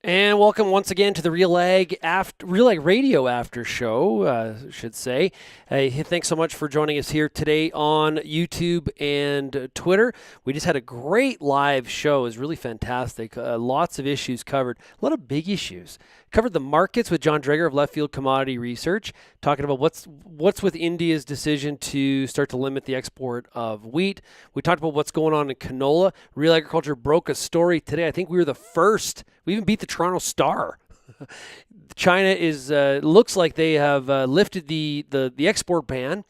And welcome once again to the RealAg Radio After Show, I should say. Thanks so much for joining us here today on YouTube and Twitter. We just had a great live show. It was really fantastic. Lots of issues covered, a lot of big issues. Covered the markets with John Dreger of Left Field Commodity Research, talking about what's with India's decision to start to limit the export of wheat. We talked about what's going on in canola. Real Agriculture broke a story today. I think we were the first. We even beat the Toronto Star. China is looks like they have lifted the export ban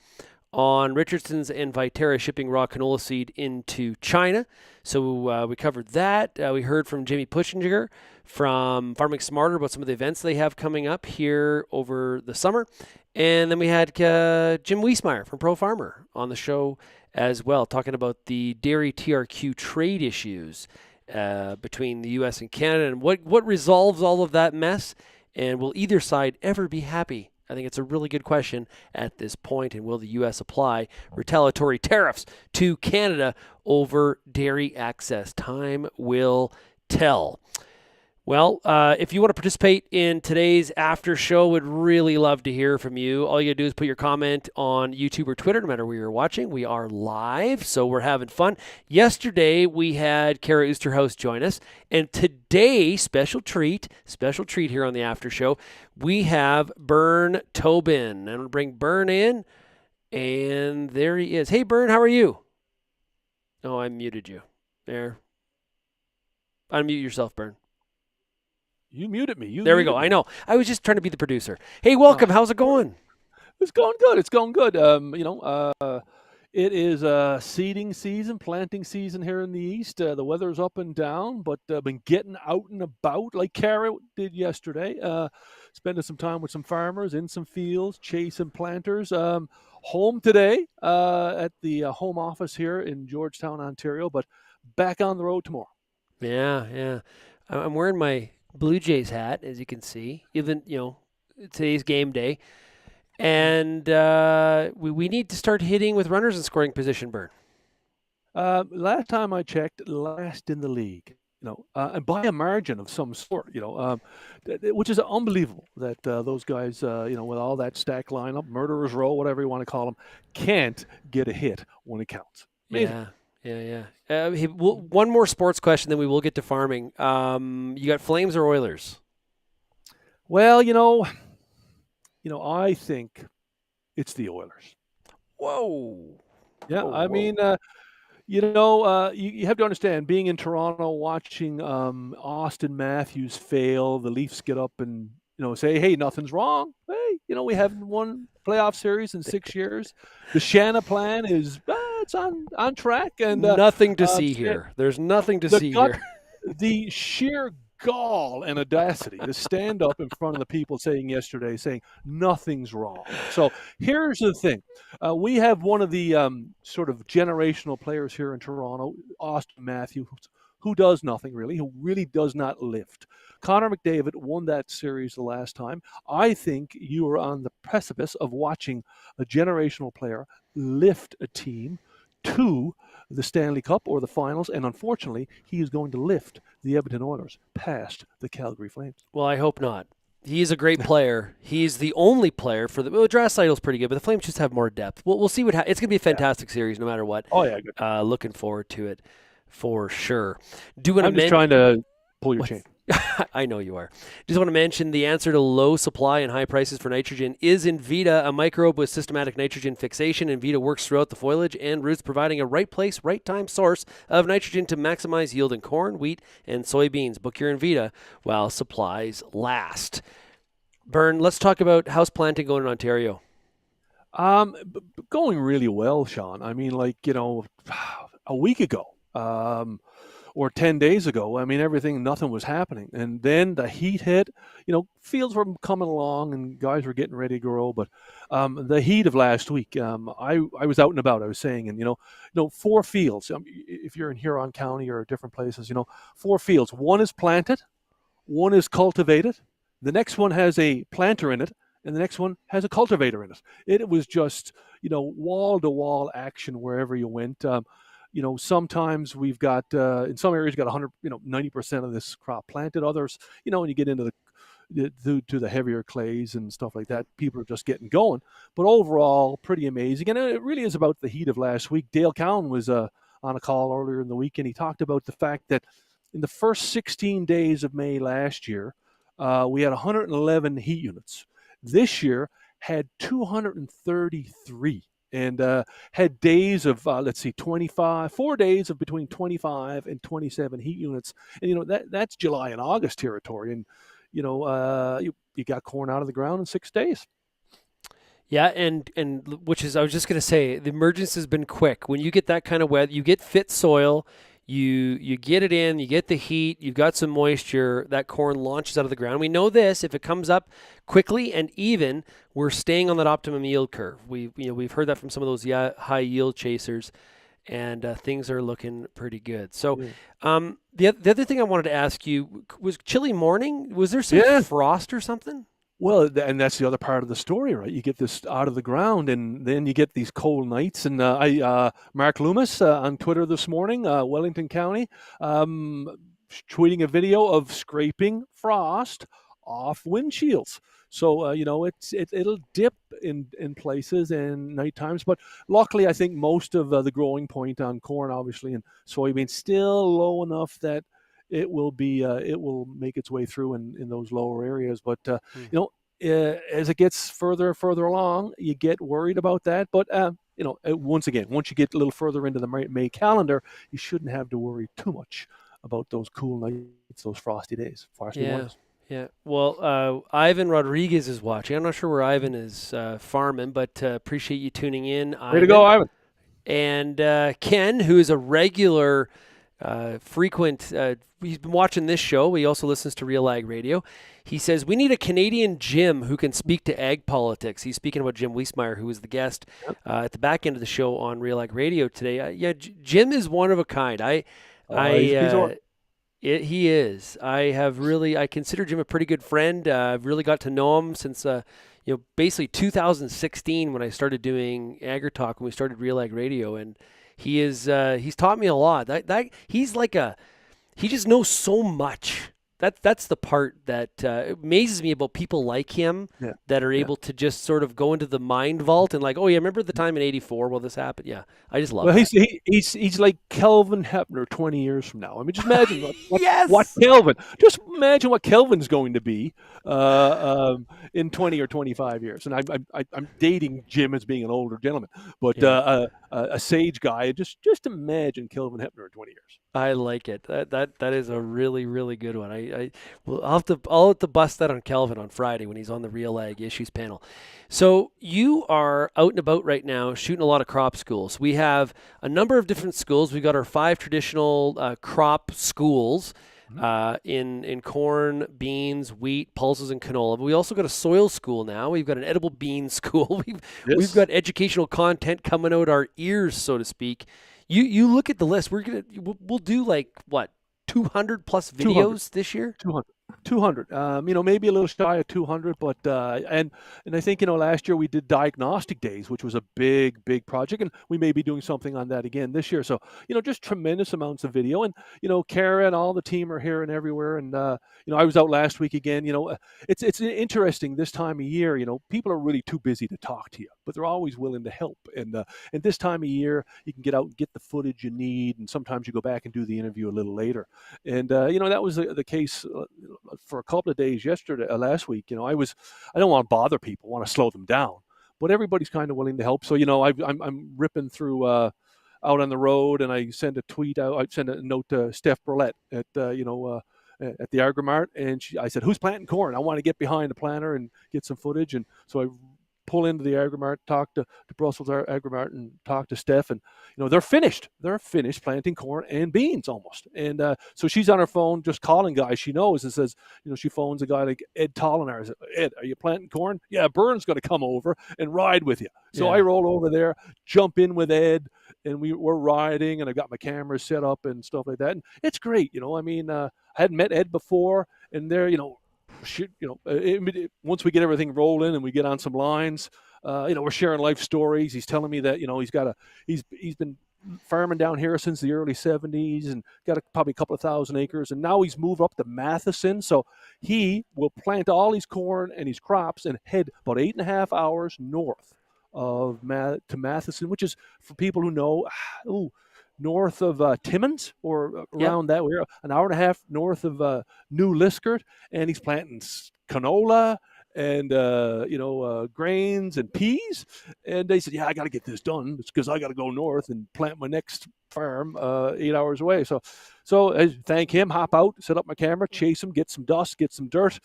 on Richardson's and Viterra shipping raw canola seed into China. So we covered that. We heard from Jamie Pushinger from Farming Smarter about some of the events they have coming up here over the summer. And then we had Jim Wiesmeyer from Pro Farmer on the show as well, talking about the dairy TRQ trade issues between the U.S. and Canada and what resolves all of that mess. And will either side ever be happy? I think it's a really good question at this point. And will the U.S. apply retaliatory tariffs to Canada over dairy access? Time will tell. Well, if you want to participate in today's after show, would really love to hear from you. All you got to do is put your comment on YouTube or Twitter, no matter where you're watching. We are live, so we're having fun. Yesterday, we had Kara Oosterhuis join us, and today, special treat here on the after show, we have Bern Tobin. I'm going to bring Bern in, and there he is. Hey, Bern, how are you? Oh, I muted you. There. Unmute yourself, Bern. You muted me. There we go. I know. I was just trying to be the producer. Hey, welcome. How's it going? It's going good. It is seeding season, planting season here in the east. The weather's up and down, but been getting out and about like Kara did yesterday. Spending some time with some farmers in some fields, chasing planters. Home today at the home office here in Georgetown, Ontario, but back on the road tomorrow. Yeah. I'm wearing my Blue Jays hat, as you can see, even, today's game day. And we need to start hitting with runners in scoring position, Bern. Last time I checked, last in the league, and by a margin of some sort, which is unbelievable that those guys, with all that stack lineup, murderer's row, whatever you want to call them, can't get a hit when it counts. Amazing. Yeah. One more sports question, then we will get to farming. You got Flames or Oilers? Well, I think it's the Oilers. Whoa. Yeah, whoa. I mean, you have to understand, being in Toronto, watching Austin Matthews fail, the Leafs get up and, say, hey, nothing's wrong. Hey, we haven't won playoff series in 6 years. The Shanna plan is it's on track. And nothing to see here. There's nothing to see here. The sheer gall and audacity to stand up in front of the people saying nothing's wrong. So here's the thing. We have one of the sort of generational players here in Toronto, Austin Matthews, who does nothing really, who really does not lift. Connor McDavid won that series the last time. I think you are on the precipice of watching a generational player lift a team to the Stanley Cup or the finals, and unfortunately, he is going to lift the Edmonton Oilers past the Calgary Flames. Well, I hope not. He's a great player. He's the only player for the Draisaitl's pretty good, but the Flames just have more depth. We'll see what happens. It's going to be a fantastic series no matter what. Oh, yeah. Good. Looking forward to it for sure. I'm just trying to pull your chain. I know you are. Just want to mention the answer to low supply and high prices for nitrogen is Invita, a microbe with systematic nitrogen fixation. Invita works throughout the foliage and roots, providing a right place, right time source of nitrogen to maximize yield in corn, wheat, and soybeans. Book your Invita while supplies last. Bern, let's talk about house planting going in Ontario. Going really well, Shaun. I mean, a week ago, or 10 days ago, nothing was happening. And then the heat hit, fields were coming along and guys were getting ready to grow. But the heat of last week, I was out and about, I was saying, and, 4 fields, if you're in Huron County or different places, 4 fields. One is planted, one is cultivated, the next one has a planter in it, and the next one has a cultivator in it. It was just, wall-to-wall action wherever you went. sometimes we've got in some areas got 100, 90% of this crop planted. Others, when you get into due to the heavier clays and stuff like that, people are just getting going. But overall, pretty amazing. And it really is about the heat of last week. Dale Cowan was on a call earlier in the week, and he talked about the fact that in the first 16 days of May last year, we had 111 heat units. This year had 233. And had days of 4 days of between 25 and 27 heat units, and that's July and August territory, and you got corn out of the ground in 6 days. Yeah, and which is, I was just going to say, the emergence has been quick. When you get that kind of weather, you get fit soil, you get it in, you get the heat, you've got some moisture, that corn launches out of the ground. We know this, if it comes up quickly and even, we're staying on that optimum yield curve. We've heard that from some of those high yield chasers, and things are looking pretty good. So the other thing I wanted to ask you was chilly morning. Was there some frost or something? Well, and that's the other part of the story, right? You get this out of the ground, and then you get these cold nights. And Mark Loomis on Twitter this morning, Wellington County, tweeting a video of scraping frost off windshields. So it'll dip in places and night times, but luckily I think most of the growing point on corn, obviously, and soybeans still low enough that it will make its way through in those lower areas. But as it gets further and further along, you get worried about that. But once you get a little further into the May calendar, you shouldn't have to worry too much about those cool nights, those frosty days, mornings. Yeah. Well, Ivan Rodriguez is watching. I'm not sure where Ivan is farming, but appreciate you tuning in. Way to go, Ivan. And Ken, who is a regular, frequent, he's been watching this show. He also listens to RealAg Radio. He says, we need a Canadian Jim who can speak to ag politics. He's speaking about Jim Wiesmeyer, who was the guest at the back end of the show on RealAg Radio today. Jim is one of a kind. He is. I consider Jim a pretty good friend. I've really got to know him since basically 2016 when I started doing AgriTalk, when we started RealAg Radio, and he's taught me a lot. He just knows so much. That's the part that amazes me about people like him that are able to just sort of go into the mind vault and remember the time in '84? Well, this happened. Yeah, I just love it. He's like Kelvin Hepner 20 years from now. I mean, just imagine what Kelvin. Just imagine what Kelvin's going to be in 20 or 25 years. And I'm dating Jim as being an older gentleman, but a sage guy. Just imagine Kelvin Hepner in 20 years. I like it. That is a really, really good one. I'll have to bust that on Kelvin on Friday when he's on the Real Ag Issues panel. So you are out and about right now shooting a lot of crop schools. We have a number of different schools. We've got our 5 traditional crop schools in corn, beans, wheat, pulses, and canola. But we also got a soil school now. We've got an edible bean school. We've got educational content coming out our ears, so to speak. You look at the list. We'll do 200 plus videos this year. 200. Maybe a little shy of 200, but and I think last year we did diagnostic days, which was a big project, and we may be doing something on that again this year. So just tremendous amounts of video, and Kara and all the team are here and everywhere, and I was out last week again. It's interesting this time of year. People are really too busy to talk to you, but they're always willing to help, and this time of year you can get out and get the footage you need, and sometimes you go back and do the interview a little later, and that was the case for a couple of days last week. I don't want to bother people, want to slow them down, but everybody's kind of willing to help. So I'm ripping through out on the road, and I send a tweet out. I send a note to Steph Burlett at the Agrimart, and I said, "Who's planting corn? I want to get behind the planter and get some footage." And so I pull into the Agrimart, talk to Brussels Agrimart, and talk to Steph, and they're finished. They're finished planting corn and beans almost. And so she's on her phone just calling guys she knows, and says, she phones a guy like Ed Tollinar. I said, "Ed, are you planting corn?" "Yeah, Bern's going to come over and ride with you." So I roll over there, jump in with Ed, and we're riding, and I got my cameras set up and stuff like that. And it's great. I hadn't met Ed before, and they're, once we get everything rolling and we get on some lines, we're sharing life stories. He's telling me that he's been farming down here since the early 70s and got probably a couple of thousand acres. And now he's moved up to Matheson. So he will plant all his corn and his crops and head about 8.5 hours north to Matheson, which is, for people who know, north of Timmins, or around that way, an hour and a half north of New Liskeard. And he's planting canola and grains and peas. And they said, I got to get this done. It's because I got to go north and plant my next farm 8 hours away. So I thank him, hop out, set up my camera, chase him, get some dust, get some dirt,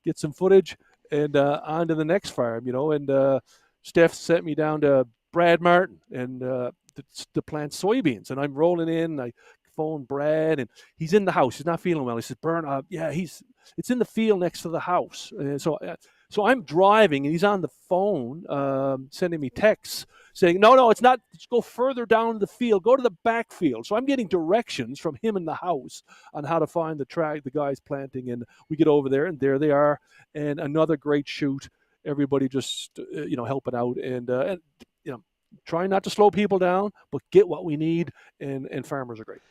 get some footage, and on to the next farm. And Steph sent me down to Brad Martin and to plant soybeans. And I'm rolling in, I phone Brad, and he's in the house. He's not feeling well. He says, Bern, it's in the field next to the house. So I'm driving, and he's on the phone sending me texts saying, no, it's not. Just go further down the field. Go to the back field. So I'm getting directions from him in the house on how to find the guys planting. And we get over there, and there they are. And another great shoot. Everybody just, helping out and trying not to slow people down, but get what we need. And farmers are great.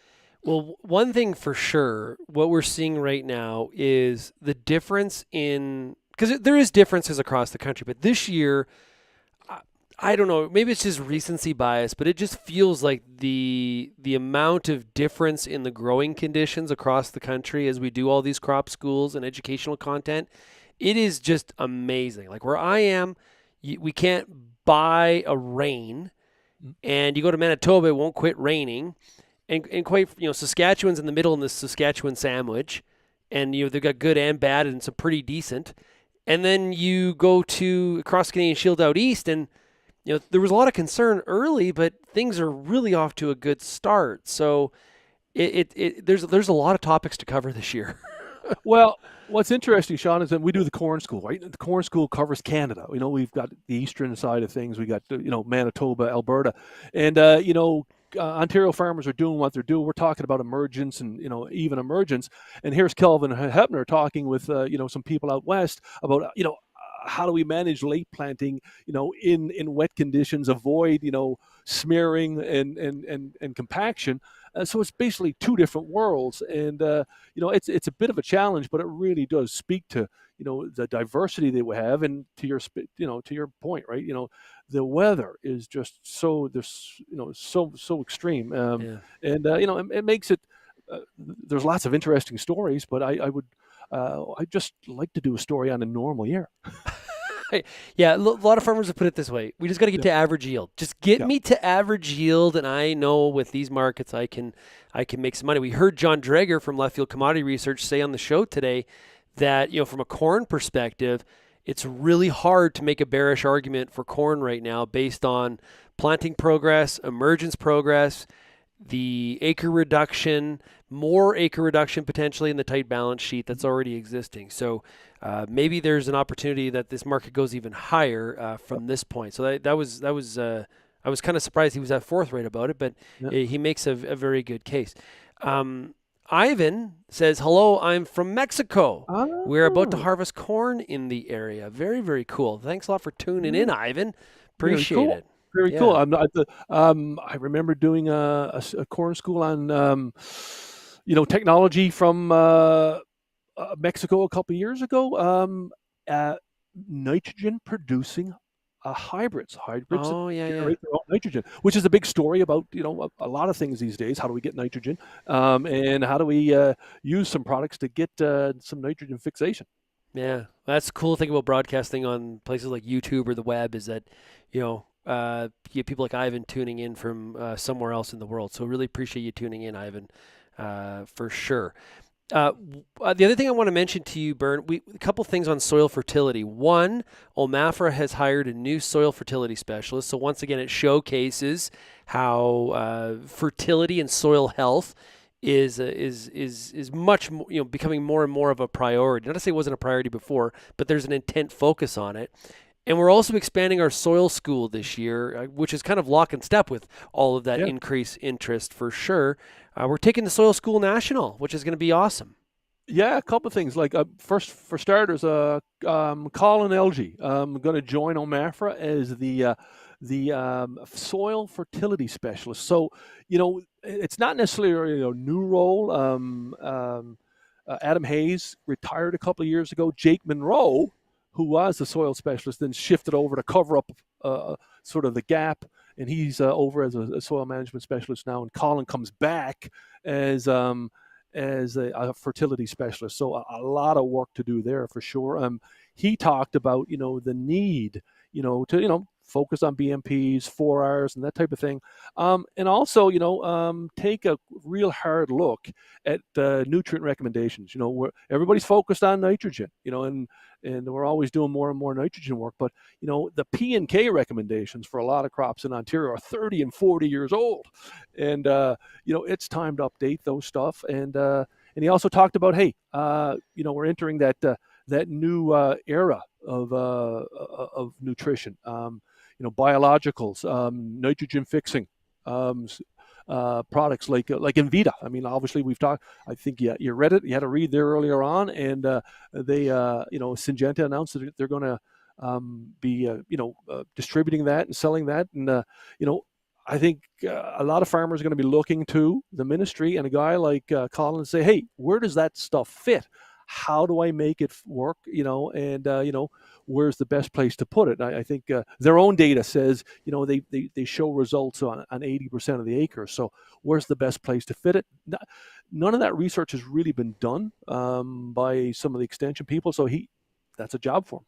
Well, one thing for sure, what we're seeing right now is the difference because there is differences across the country, but this year, I don't know, maybe it's just recency bias, but it just feels like the amount of difference in the growing conditions across the country as we do all these crop schools and educational content, it is just amazing. Like where I am, we can't buy a rain, and you go to Manitoba, it won't quit raining. And quite, Saskatchewan's in the middle in the Saskatchewan sandwich, and they've got good and bad and some pretty decent. And then you go to across Canadian Shield out east, and there was a lot of concern early, but things are really off to a good start. So there's a lot of topics to cover this year. Well, what's interesting, Shaun, is that we do the corn school, right? The corn school covers Canada. We've got the eastern side of things. We got Manitoba, Alberta, and Ontario farmers are doing what they're doing. We're talking about emergence and even emergence. And here's Kelvin Hepner talking with some people out west about how do we manage late planting in wet conditions, avoid smearing and compaction. So it's basically two different worlds, and it's a bit of a challenge, but it really does speak to the diversity that we have, and to your point, right? The weather is just so extreme, and it makes it. There's lots of interesting stories, but I just like to do a story on a normal year. Yeah, a lot of farmers have put it this way. We just got to get to average yield. Just get me to average yield, and I know with these markets I can make some money. We heard John Dreger from Left Field Commodity Research say on the show today that from a corn perspective, it's really hard to make a bearish argument for corn right now based on planting progress, emergence progress, the acre reduction, more acre reduction potentially in the tight balance sheet that's already existing. So maybe there's an opportunity that this market goes even higher from this point. So I was kind of surprised he was that forthright about it, but he makes a very good case. Ivan says, hello, I'm from Mexico. Oh. We're about to harvest corn in the area. Very, very cool. Thanks a lot for tuning in, Ivan. Appreciate it. Very cool. I remember doing a corn school on, technology from Mexico a couple of years ago. Nitrogen producing hybrids. Generate their own nitrogen, which is a big story about a lot of things these days. How do we get nitrogen, and how do we use some products to get some nitrogen fixation? Yeah, that's the cool thing about broadcasting on places like YouTube or the web is that you get people like Ivan tuning in from somewhere else in the world. So really appreciate you tuning in, Ivan, for sure. The other thing I want to mention to you, Bern, a couple things on soil fertility. One, Omafra has hired a new soil fertility specialist. So once again, it showcases how fertility and soil health is much more, becoming more and more of a priority. Not to say it wasn't a priority before, but there's an intent focus on it. And we're also expanding our soil school this year, which is kind of lock and step with all of that increased interest for sure. We're taking the Soil School National, which is going to be awesome. Yeah, a couple of things. Like first, for starters, Colin Elgie going to join Omafra as the the soil fertility specialist. So, it's not necessarily a new role. Adam Hayes retired a couple of years ago. Jake Monroe, who was the soil specialist, then shifted over to cover up sort of the gap, and he's over as a soil management specialist now. And Colin comes back as a fertility specialist. So a lot of work to do there for sure. He talked about the need to focus on BMPs, 4Rs, and that type of thing, and also take a real hard look at nutrient recommendations. Where everybody's focused on nitrogen, and we're always doing more and more nitrogen work, but the P and K recommendations for a lot of crops in Ontario are 30 and 40 years old, and it's time to update those stuff. And he also talked about, hey, we're entering that new era of nutrition. Biologicals, nitrogen fixing products like Invita. I mean, obviously we've talked. I think you read it. You had to read there earlier on, and they Syngenta announced that they're going to be distributing that and selling that, and I think a lot of farmers are going to be looking to the ministry and a guy like Colin and say, hey, where does that stuff fit? How do I make it work? And where's the best place to put it? I think their own data says, they show results on 80% of the acres. So where's the best place to fit it? None of that research has really been done by some of the extension people. So that's a job for him.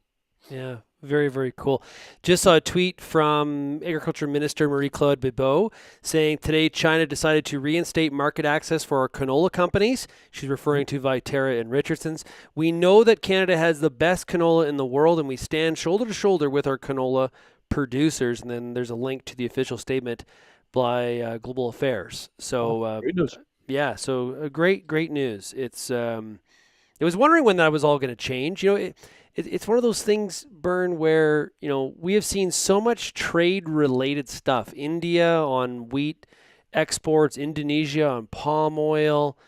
Yeah, very, very cool. Just saw a tweet from Agriculture Minister Marie-Claude Bibeau saying today China decided to reinstate market access for our canola companies. She's referring to Viterra and Richardson's. We know that Canada has the best canola in the world, and we stand shoulder to shoulder with our canola producers. And then there's a link to the official statement by Global Affairs. So, great news. Yeah, so great news. It's I was wondering when that was all going to change. It's one of those things, Bern, where, we have seen so much trade-related stuff. India on wheat exports, Indonesia on palm oil.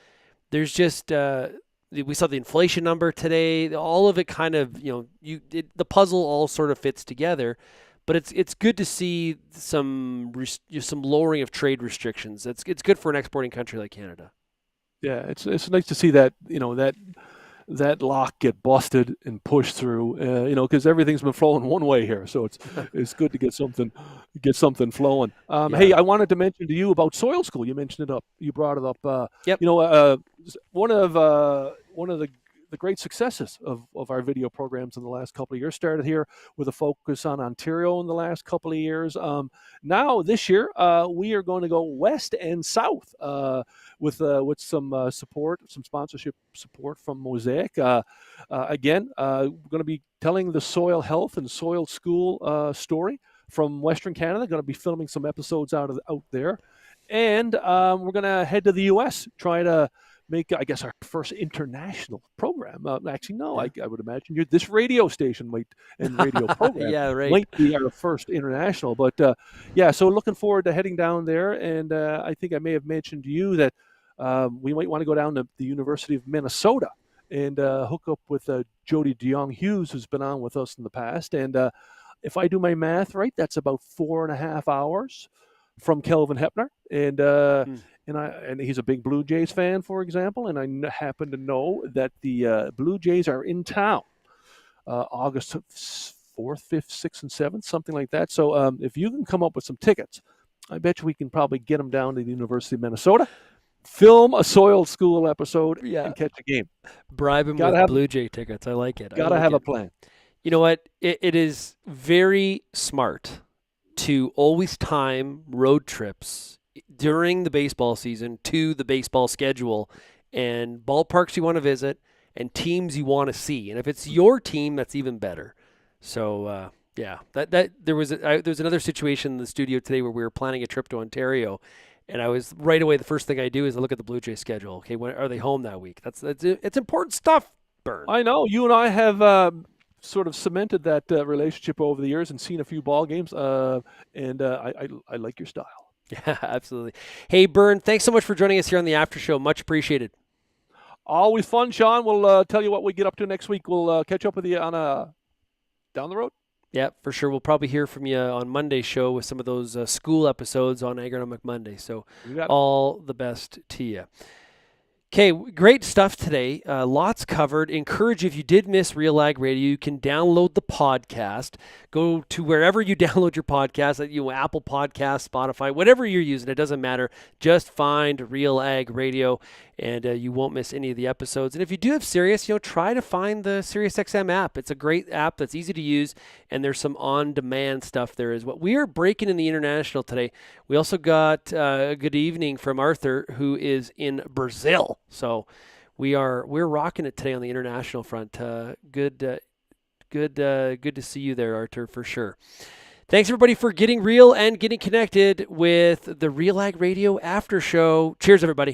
There's just, we saw the inflation number today. All of it kind of, the puzzle all sort of fits together. But it's good to see some lowering of trade restrictions. It's good for an exporting country like Canada. Yeah, it's nice to see that, that lock get busted and pushed through, because everything's been flowing one way here. So it's good to get something flowing. Yeah. Hey, I wanted to mention to you about Soil School. You mentioned it up. You brought it up. Yep. One of the great successes of our video programs in the last couple of years started here with a focus on Ontario in the last couple of years. Now this year, we are going to go west and south with some support, some sponsorship support from Mosaic. Again, we're going to be telling the soil health and soil school story from Western Canada. Going to be filming some episodes out there, and we're going to head to the U.S. try to make, I guess, our first international program. Actually, no, I would imagine this radio station radio program might be our first international. But so looking forward to heading down there. And I think I may have mentioned to you that we might want to go down to the University of Minnesota and hook up with Jody DeYoung-Hughes, who's been on with us in the past. And if I do my math right, that's about 4.5 hours from Kelvin Hepner. And he's a big Blue Jays fan, for example, and I happen to know that the Blue Jays are in town August 4th, 5th, 6th, and 7th, something like that. So if you can come up with some tickets, I bet you we can probably get them down to the University of Minnesota, film a soil school episode, and catch a game. Bribe him with Blue Jay tickets. I like it. Gotta have a plan. You know what? It is very smart to always time road trips during the baseball season to the baseball schedule and ballparks you want to visit and teams you want to see. And if it's your team, that's even better. So, there was another situation in the studio today where we were planning a trip to Ontario, and I was right away, the first thing I do is I look at the Blue Jays schedule. Okay, when are they home that week? It's important stuff, Bern. I know. You and I have sort of cemented that relationship over the years and seen a few ball games, and I like your style. Yeah, absolutely. Hey, Bern, thanks so much for joining us here on the After Show. Much appreciated. Always fun, Shaun. We'll tell you what we get up to next week. We'll catch up with you on down the road. Yeah, for sure. We'll probably hear from you on Monday's show with some of those school episodes on Agronomic Monday. So You got it. all the best to you. Okay, great stuff today. Lots covered. Encourage you, if you did miss RealAg Radio, you can download the podcast. Go to wherever you download your podcast, Apple Podcasts, Spotify, whatever you're using. It doesn't matter. Just find RealAg Radio, and you won't miss any of the episodes. And if you do have Sirius, try to find the SiriusXM app. It's a great app that's easy to use, and there's some on-demand stuff there as well. We are breaking in the international today. We also got a good evening from Arthur, who is in Brazil. So we're rocking it today on the international front. Good to see you there, Arthur, for sure. Thanks everybody for getting real and getting connected with the RealAg Radio After Show. Cheers, everybody.